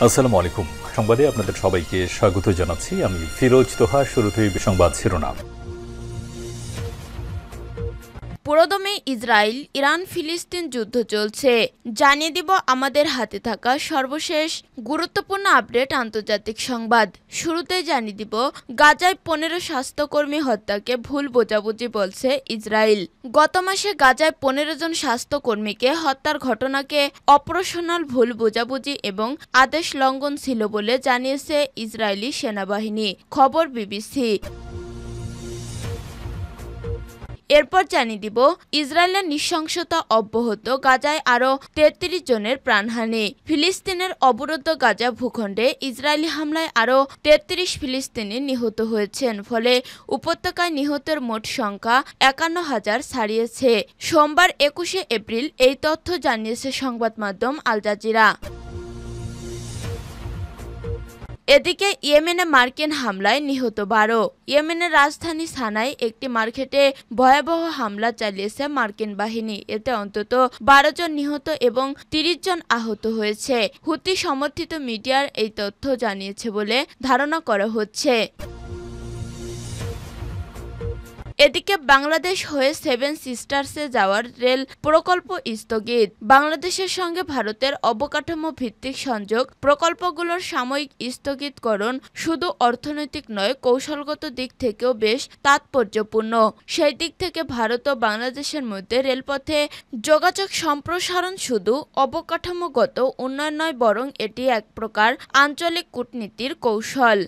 আসসালামু আলাইকুম। সংবাদে আপনাদের সবাইকে স্বাগত জানাচ্ছি। আমি ফিরোজ তোহা। শুরুতেই সংবাদ শিরোনাম। পুরোদমে ইসরায়েল ইরান ফিলিস্তিন যুদ্ধ চলছে, জানিয়ে দিব আমাদের হাতে থাকা সর্বশেষ গুরুত্বপূর্ণ আপডেট আন্তর্জাতিক সংবাদ। শুরুতে জানিয়ে দিব গাজায় 15 স্বাস্থ্যকর্মী হত্যাকে ভুল বোঝাবুঝি বলছে ইসরায়েল। গত মাসে গাজায় 15 জন স্বাস্থ্যকর্মীকে হত্যার ঘটনাকে অপারেশনাল ভুল বোঝাবুঝি এবং আদেশ লঙ্ঘন ছিল বলে জানিয়েছে ইসরায়েলি সেনাবাহিনী। খবর বিবিসি। এরপর জানিয়ে দিব ইসরায়েলের নৃশংসতা অব্যাহত, গাজায় আরও 33 জনের প্রাণহানি। ফিলিস্তিনের অবরুদ্ধ গাজা ভূখণ্ডে ইসরায়েলি হামলায় আরও 33 ফিলিস্তিনি নিহত হয়েছেন, ফলে উপত্যকায় নিহতের মোট সংখ্যা 51,000 ছাড়িয়েছে। সোমবার 21শে এপ্রিল এই তথ্য জানিয়েছে সংবাদ মাধ্যম আল জাজিরা। এদিকে ইয়েমেনে মার্কিন হামলায় নিহত 12। ইয়েমেনের রাজধানী সানায় একটি মার্কেটে ভয়াবহ হামলা চালিয়েছে মার্কিন বাহিনী। এতে অন্তত 12 জন নিহত এবং 30 জন আহত হয়েছে। হুতি সমর্থিত মিডিয়ার এই তথ্য জানিয়েছে বলে ধারণা করা হচ্ছে। এদিকে বাংলাদেশ হয়ে সেভেন সিস্টার্সে যাওয়ার রেল প্রকল্প স্থগিত। বাংলাদেশের সঙ্গে ভারতের অবকাঠামো ভিত্তিক সংযোগ প্রকল্পগুলোর সাময়িক স্থগিতকরণ শুধু অর্থনৈতিক নয়, কৌশলগত দিক থেকেও বেশ তাৎপর্যপূর্ণ। সেই দিক থেকে ভারত ও বাংলাদেশের মধ্যে রেলপথে যোগাযোগ সম্প্রসারণ শুধু অবকাঠামোগত উন্নয়ন নয়, বরং এটি এক প্রকার আঞ্চলিক কূটনীতির কৌশল।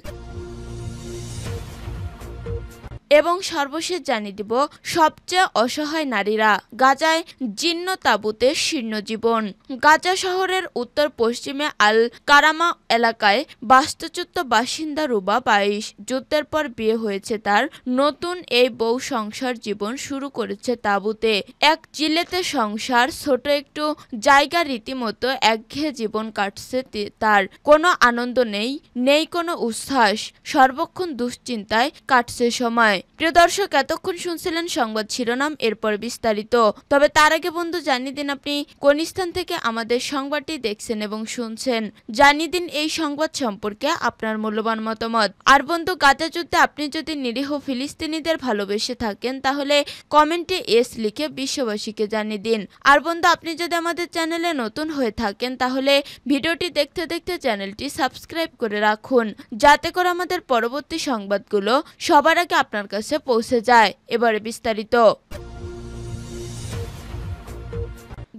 এবং সর্বশেষ জানিয়ে দিব সবচেয়ে অসহায় নারীরা, গাজায় জীর্ণ তাঁবুতে শীর্ণ জীবন। গাজা শহরের উত্তর পশ্চিমে আল কারামা এলাকায় বাস্তুচ্যুত বাসিন্দা রুবা 22। যুদ্ধের পর বিয়ে হয়েছে তার। নতুন এই বউ সংসার জীবন শুরু করেছে তাঁবুতে। এক চিলেতে সংসার, ছোট একটু জায়গা, রীতিমতো একঘেয়ে জীবন কাটছে তার। কোনো আনন্দ নেই, নেই কোনো উচ্ছ্বাস, সর্বক্ষণ দুশ্চিন্তায় কাটছে সময়। প্রিয় দর্শক, এতক্ষণ শুনছিলেন সংবাদ শিরোনাম, এরপর বিস্তারিত। তবে তার আগে বন্ধু জানিয়ে দিন আপনি কোন স্থান থেকে আমাদের সংবাদটি দেখছেন এবং শুনছেন। জানিয়ে দিন এই সংবাদ সম্পর্কে আপনার মূল্যবান মতামত। আর বন্ধু, গাজা যুদ্ধে আপনি যদি নিরীহ ফিলিস্তিনিদের ভালোবেসে থাকেন তাহলে কমেন্টে এস লিখে বিশ্ববাসীকে জানিয়ে দিন। আর বন্ধু, আপনি যদি আমাদের চ্যানেলে নতুন হয়ে থাকেন তাহলে ভিডিওটি দেখতে দেখতে চ্যানেলটি সাবস্ক্রাইব করে রাখুন, যাতে করে আমাদের পরবর্তী সংবাদগুলো সবার আগে আপনার কাছে পৌঁছে যায়। এবারে বিস্তারিত।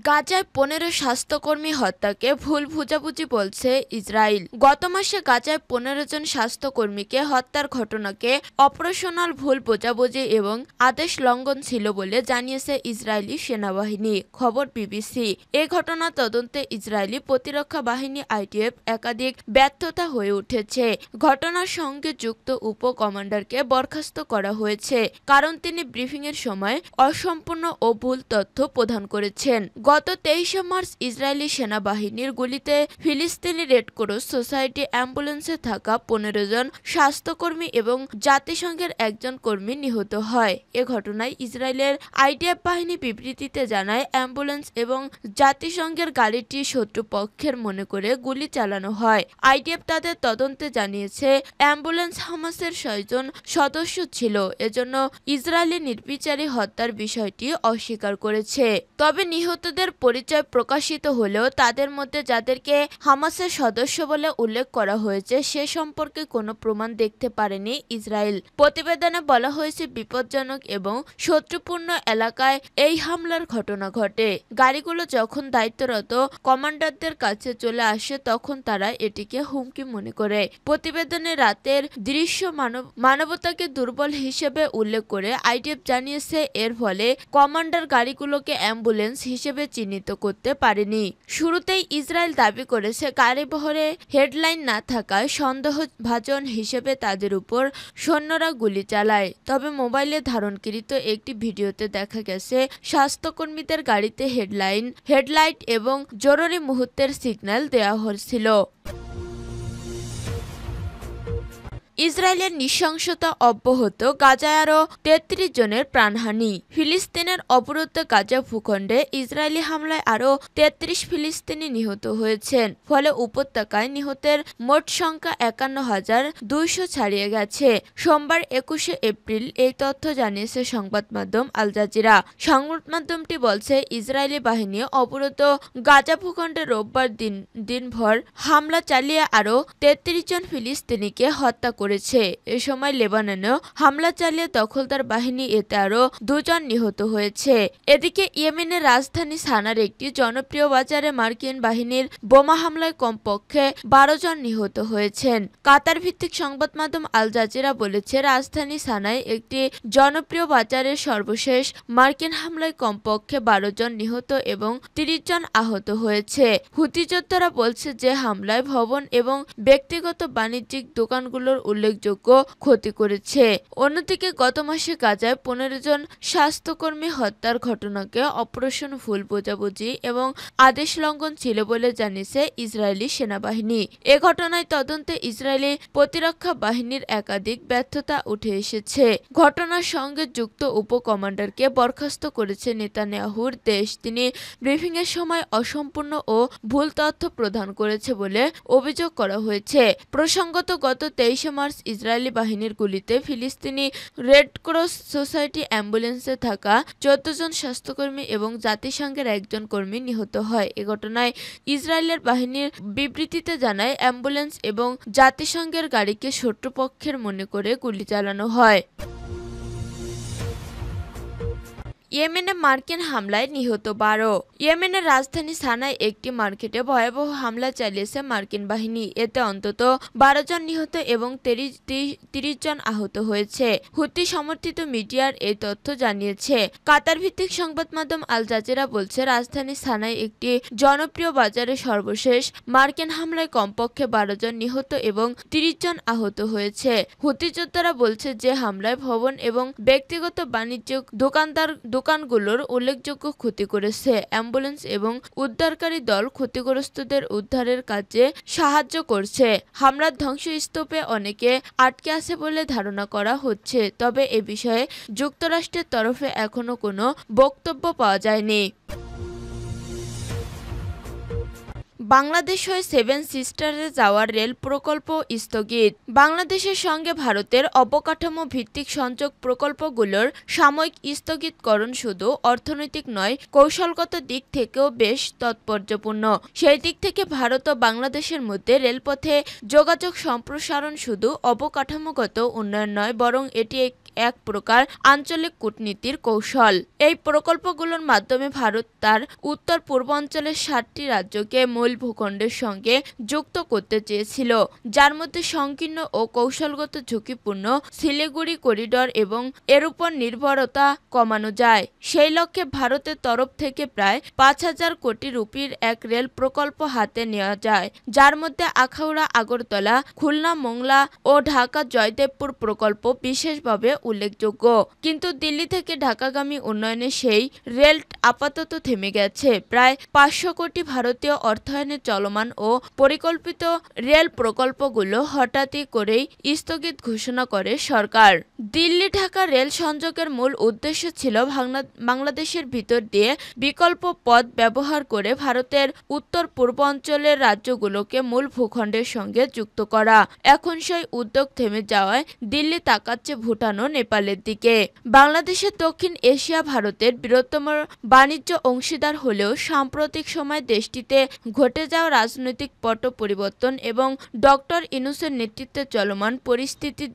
গাজায় 15 স্বাস্থ্যকর্মী হত্যাকে ভুল বোঝাবুঝি বলছে ইসরায়েল। গত মাসে গাজায় 15 জন স্বাস্থ্যকর্মীকে হত্যার ঘটনাকে অপারেশনাল ভুল বোঝাবুঝি এবং আদেশ লঙ্ঘন ছিল বলে জানিয়েছে ইসরায়েলি সেনাবাহিনী। খবর বিবিসি। এ ঘটনা তদন্তে ইসরায়েলি প্রতিরক্ষা বাহিনী IDF একাধিক ব্যর্থতা হয়ে উঠেছে। ঘটনার সঙ্গে যুক্ত উপ কমান্ডারকে বরখাস্ত করা হয়েছে, কারণ তিনি ব্রিফিংয়ের সময় অসম্পূর্ণ ও ভুল তথ্য প্রদান করেছেন। গত 23 মার্চ ইসরায়েলি সেনাবাহিনীর গুলিতে ফিলিস্তিনি রেড ক্রস সোসাইটি অ্যাম্বুলেন্সে থাকা 15 জন স্বাস্থ্যকর্মী এবং জাতিসংঘের একজন কর্মী নিহত হয়। এ ঘটনায় ইসরায়েলের IDF বাহিনী বিবৃতিতে জানায়, অ্যাম্বুলেন্স এবং জাতিসংঘের গাড়িটি শত্রুপক্ষের মনে করে গুলি চালানো হয়। IDF তাদের তদন্তে জানিয়েছে, অ্যাম্বুলেন্স হামাসের 6 জন সদস্য ছিল, এজন্য ইসরায়েলি নির্বিচারী হত্যার বিষয়টি অস্বীকার করেছে। তবে নিহতদের পরিচয় প্রকাশিত হলেও তাদের মধ্যে যাদেরকে হামাসের সদস্য বলে উল্লেখ করা হয়েছে সে সম্পর্কে কোনো প্রমাণ দেখতে পারেনি ইসরায়েল। প্রতিবেদনে বলা হয়েছে, বিপজ্জনক এবং শত্রুপূর্ণ এলাকায় এই হামলার ঘটনা ঘটে। গাড়িগুলো যখন দায়িত্বরত কমান্ডারদের কাছে চলে আসে তখন তারা এটিকে হুমকি মনে করে। প্রতিবেদনে রাতের দৃশ্য মানবতাকে দুর্বল হিসেবে উল্লেখ করে IDF জানিয়েছে, এর ফলে কমান্ডার গাড়িগুলোকে অ্যাম্বুলেন্স হিসেবে চিহ্নিত করতে পারেনি। শুরুতেই ইসরায়েল দাবি করেছে, গাড়িবহরে হেডলাইন না থাকায় সন্দেহভাজন হিসেবে তাদের উপর সৈন্যরা গুলি চালায়। তবে মোবাইলে ধারণকৃত একটি ভিডিওতে দেখা গেছে স্বাস্থ্যকর্মীদের গাড়িতে হেডলাইট এবং জরুরি মুহূর্তের সিগন্যাল দেওয়া হয়েছিল। ইসরায়েলের নৃশংসতা অব্যাহত, গাজায় আরও ৩৩ জনের প্রাণহানি। ফিলিস্তিনের অবরুদ্ধ গাজা ভূখণ্ডে ইসরায়েলি হামলায় আরও ৩৩ ফিলিস্তিনি নিহত হয়েছেন। ফলে উপত্যকায় নিহতের মোট সংখ্যা ৫১,২০০ ছাড়িয়ে গেছে। সোমবার ২১শে এপ্রিল এই তথ্য জানিয়েছে সংবাদ মাধ্যম আল জাজিরা। সংবাদ মাধ্যমটি বলছে, ইসরায়েলি বাহিনী অবরুদ্ধ গাজা ভূখণ্ডে রোববার দিনভর হামলা চালিয়ে আরও ৩৩ জন ফিলিস্তিনিকে হত্যা করেছে। এ সময় লেবাননেও হামলা চালিয়ে দখলদার বাহিনী, এতে আরও ২ জন নিহত হয়েছে। এদিকে ইয়েমেনের রাজধানী সানার একটি জনপ্রিয় বাজারে মার্কিন বাহিনীর বোমা হামলায় কমপক্ষে ১২ জন নিহত হয়েছেন। কাতার ভিত্তিক সংবাদ মাধ্যম আল জাজিরা বলেছে, রাজধানী সানায় একটি জনপ্রিয় বাজারের সর্বশেষ মার্কিন হামলায় কমপক্ষে ১২ জন নিহত এবং ৩০ জন আহত হয়েছে। হুতি যোদ্ধারা বলছে যে হামলায় ভবন এবং ব্যক্তিগত বাণিজ্যিক দোকানগুলোর উল্লেখযোগ্য ক্ষতি করেছে। অন্যদিকে গত মাসে গাজায় ১৫ জন স্বাস্থ্যকর্মী হত্যার ঘটনাকে অপারেশন ভুল বোঝাবুঝি এবং আদেশ লঙ্ঘন ছিল বলে জানিয়েছে ইসরায়েলি সেনাবাহিনী। এ ঘটনায় তদন্তে ইসরায়েলি প্রতিরক্ষা বাহিনীর একাধিক ব্যর্থতা উঠে এসেছে। ঘটনার সঙ্গে যুক্ত উপ কমান্ডারকে বরখাস্ত করেছে নেতানিয়াহুর দেশ। তিনি ব্রিফিংয়ের সময় অসম্পূর্ণ ও ভুল তথ্য প্রদান করেছে বলে অভিযোগ করা হয়েছে। প্রসঙ্গত, গত ২৩শে মার্চ ইসরায়েলি বাহিনীর গুলিতে ফিলিস্তিনি রেড ক্রস সোসাইটি অ্যাম্বুলেন্সে থাকা ১৪ জন স্বাস্থ্যকর্মী এবং জাতিসংঘের একজন কর্মী নিহত হয়। এ ঘটনায় ইসরায়েলের বাহিনীর বিবৃতিতে জানায়, অ্যাম্বুলেন্স এবং জাতিসংঘের গাড়িকে শত্রুপক্ষের মনে করে গুলি চালানো হয়। ইয়েমেনে মার্কিন হামলায় নিহত ১২। ইয়েমেনের রাজধানী সানায় একটি মার্কেটে ভয়াবহ হামলা চালিয়েছে মার্কিন বাহিনী। এতে অন্তত ১২ জন নিহত এবং ৩০ জন আহত হয়েছে। হুতি সমর্থিত মিডিয়ার এই তথ্য জানিয়েছে। কাতার ভিত্তিক সংবাদ মাধ্যম আল জাজিরা বলছে, রাজধানী সানায় একটি জনপ্রিয় বাজারে সর্বশেষ মার্কিন হামলায় কমপক্ষে ১২ জন নিহত এবং ৩০ জন আহত হয়েছে। হুতি যোদ্ধারা বলছে যে হামলায় ভবন এবং ব্যক্তিগত বাণিজ্যিক দোকানগুলোর উল্লেখযোগ্য ক্ষতি করেছে। অ্যাম্বুলেন্স এবং উদ্ধারকারী দল ক্ষতিগ্রস্তদের উদ্ধারের কাজে সাহায্য করছে। হামলার ধ্বংসস্তূপে অনেকে আটকে আছে বলে ধারণা করা হচ্ছে, তবে এ বিষয়ে যুক্তরাষ্ট্রের তরফে এখনো কোনো বক্তব্য পাওয়া যায়নি। বাংলাদেশ হয়ে সেভেন সিস্টারে যাওয়ার রেল প্রকল্প স্থগিত। বাংলাদেশের সঙ্গে ভারতের অবকাঠামো ভিত্তিক সংযোগ প্রকল্পগুলোর সাময়িক স্থগিতকরণ শুধু অর্থনৈতিক নয়, কৌশলগত দিক থেকেও বেশ তাৎপর্যপূর্ণ। সেই দিক থেকে ভারত ও বাংলাদেশের মধ্যে রেলপথে যোগাযোগ সম্প্রসারণ শুধু অবকাঠামোগত উন্নয়ন নয়, বরং এটি এক প্রকার আঞ্চলিক কূটনীতির কৌশল। এই প্রকল্পগুলোর মাধ্যমে ভারত তার উত্তর পূর্বাঞ্চলের ৭টি রাজ্যকে মূল ভূখণ্ডের সঙ্গে যুক্ত করতে চেয়েছিল, যার মধ্যে সংকীর্ণ ও কৌশলগত ঝুঁকিপূর্ণ শিলিগুড়ি করিডর এবং এর উপর নির্ভরতা কমানো যায়। সেই লক্ষ্যে ভারতের তরফ থেকে প্রায় ৫,০০০ কোটি রুপির এক রেল প্রকল্প হাতে নেওয়া যায়, যার মধ্যে আখাউড়া আগরতলা, খুলনা মোংলা ও ঢাকা জয়দেবপুর প্রকল্প বিশেষভাবে উল্লেখযোগ্য। কিন্তু দিল্লি থেকে ঢাকাগামী উন্নয়নে সেই রেল আপাতত থেমে গেছে। প্রায় ৫০০ কোটি ভারতীয় অর্থায়নে চলমান ও পরিকল্পিত রেল প্রকল্পগুলো হঠাৎই করেই স্থগিত ঘোষণা করে সরকার। দিল্লি ঢাকা রেল সংযোগের মূল উদ্দেশ্য ছিল বাংলাদেশের ভিতর দিয়ে বিকল্প পথ ব্যবহার করে ভারতের উত্তর পূর্বাঞ্চলের রাজ্যগুলোকে মূল ভূখণ্ডের সঙ্গে যুক্ত করা। এখন সেই উদ্যোগ থেমে যাওয়ায় দিল্লি তাকাচ্ছে ভুটান ও নেপালের দিকে। বাংলাদেশের দক্ষিণ এশিয়া ভারতের বৃহত্তম বাণিজ্য অংশীদার হলেও সাম্প্রতিক সময় দেশটিতে ঘটে যাওয়া রাজনৈতিক পট পরিবর্তন এবং ডক্টর ইউনূসের নেতৃত্বে চলমান পরিস্থিতি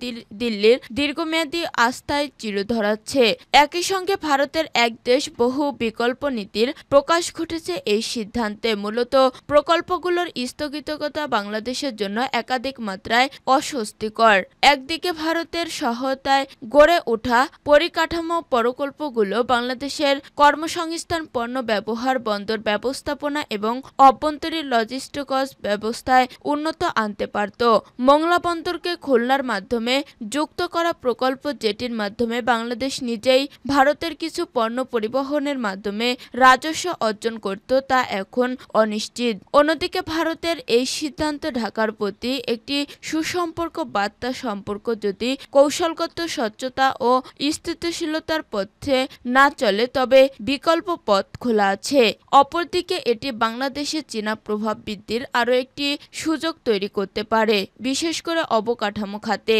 দিল্লির দীর্ঘমেয়াদী আস্থায় চির ধরাচ্ছে। একই সঙ্গে ভারতের এক দেশ বহু বিকল্প নীতির প্রকাশ ঘটেছে এই সিদ্ধান্তে। মূলত প্রকল্পগুলোর স্থগিতকতা বাংলাদেশের জন্য একাধিক মাত্রায় অস্বস্তিকর। একদিকে ভারতের সহায়তায় গড়ে ওঠা পরিকাঠামো প্রকল্পগুলো বাংলাদেশের কর্মসংস্থান, পণ্য ব্যবহার, বন্দর ব্যবস্থাপনা এবং অভ্যন্তরীণ ফেরি লজিস্টিকস ব্যবস্থায় উন্নত আনতে পারত। মোংলা বন্দরকে খুলনার মাধ্যমে যুক্ত করা প্রকল্প যেটির মাধ্যমে বাংলাদেশ নিজেই ভারতের কিছু পণ্য পরিবহনের মাধ্যমে রাজস্ব অর্জন করত, তা এখন অনিশ্চিত। অন্যদিকে ভারতের এই সিদ্ধান্ত ঢাকার প্রতি একটি সুসম্পর্ক বার্তা, সম্পর্ক যদি কৌশলগত স্বচ্ছতা ও স্থিতিশীলতার পথে না চলে তবে বিকল্প পথ খোলা আছে। অপরদিকে এটি বাংলাদেশে চীনা প্রভাব বৃদ্ধির আরও একটি সুযোগ তৈরি করতে পারে, বিশেষ করে অবকাঠামো খাতে।